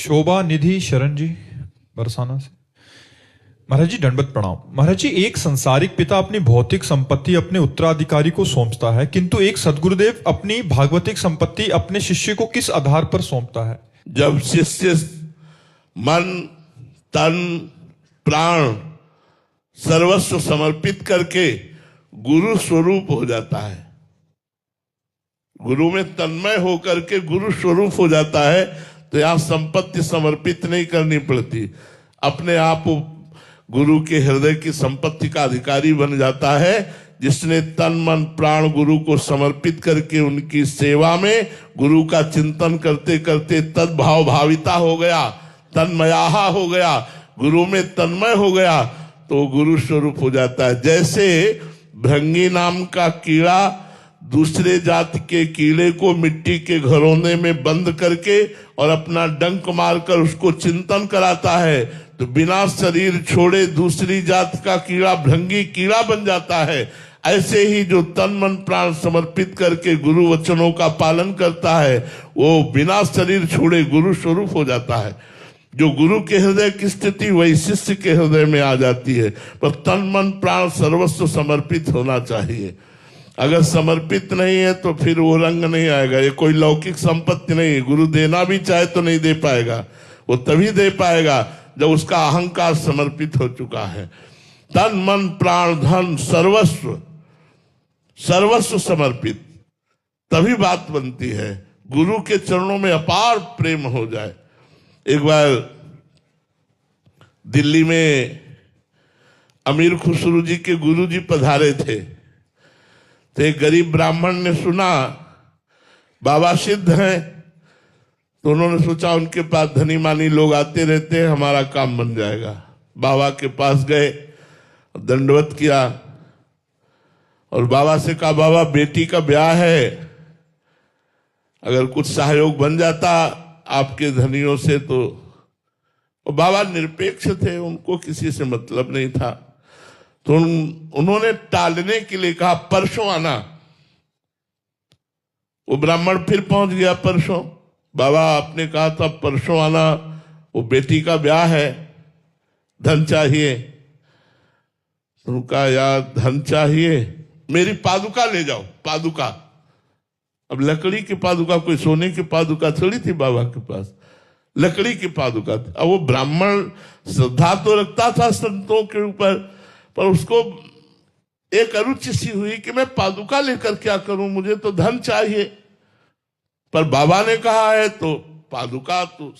शोभा निधि शरण जी बरसाना से। महाराज जी दंडवत प्रणाम। महाराज जी, एक संसारिक पिता अपनी भौतिक संपत्ति अपने उत्तराधिकारी को सौंपता है, किंतु एक सदगुरुदेव अपनी भागवतिक संपत्ति अपने शिष्य को किस आधार पर सौंपता है? जब शिष्य मन तन प्राण सर्वस्व समर्पित करके गुरु स्वरूप हो जाता है, गुरु में तन्मय होकर के गुरु स्वरूप हो जाता है, तो यहां संपत्ति समर्पित नहीं करनी पड़ती, अपने आप गुरु के हृदय की संपत्ति का अधिकारी बन जाता है। जिसने तन मन प्राण गुरु को समर्पित करके उनकी सेवा में गुरु का चिंतन करते करते तद्भाव भाविता हो गया, तन्मयाहा हो गया, गुरु में तन्मय हो गया, तो गुरु स्वरूप हो जाता है। जैसे भृंगी नाम का कीड़ा दूसरे जाति के कीड़े को मिट्टी के घरौंदे में बंद करके और अपना डंक मारकर उसको चिंतन कराता है, तो बिना शरीर छोड़े दूसरी जाति का कीड़ा भृंगी कीड़ा बन जाता है। ऐसे ही जो तन मन प्राण समर्पित करके गुरु वचनों का पालन करता है, वो बिना शरीर छोड़े गुरु स्वरूप हो जाता है। जो गुरु के हृदय की स्थिति वही शिष्य के हृदय में आ जाती है, पर तन मन प्राण सर्वस्व समर्पित होना चाहिए। अगर समर्पित नहीं है तो फिर वो रंग नहीं आएगा। ये कोई लौकिक संपत्ति नहीं है, गुरु देना भी चाहे तो नहीं दे पाएगा, वो तभी दे पाएगा जब उसका अहंकार समर्पित हो चुका है। तन मन प्राण धन सर्वस्व सर्वस्व समर्पित, तभी बात बनती है। गुरु के चरणों में अपार प्रेम हो जाए। एक बार दिल्ली में अमीर खुसरू जी के गुरु जी पधारे थे, तो एक गरीब ब्राह्मण ने सुना बाबा सिद्ध हैं, तो उन्होंने सोचा उनके पास धनी मानी लोग आते रहते हैं, हमारा काम बन जाएगा। बाबा के पास गए, दंडवत किया और बाबा से कहा, बाबा बेटी का ब्याह है, अगर कुछ सहयोग बन जाता आपके धनियों से तो। और बाबा निरपेक्ष थे, उनको किसी से मतलब नहीं था, तो उन्होंने टालने के लिए कहा परसों आना। वो ब्राह्मण फिर पहुंच गया परसों, बाबा आपने कहा था परसों आना, वो बेटी का ब्याह है, धन चाहिए। तो कहा यार धन चाहिए, मेरी पादुका ले जाओ, पादुका। अब लकड़ी की पादुका, कोई सोने की पादुका थोड़ी थी बाबा के पास, लकड़ी की पादुका थी। अब वो ब्राह्मण श्रद्धा तो रखता था संतों के ऊपर, पर उसको एक अरुचि सी हुई कि मैं पादुका लेकर क्या करूं, मुझे तो धन चाहिए। पर बाबा ने कहा है तो पादुका तो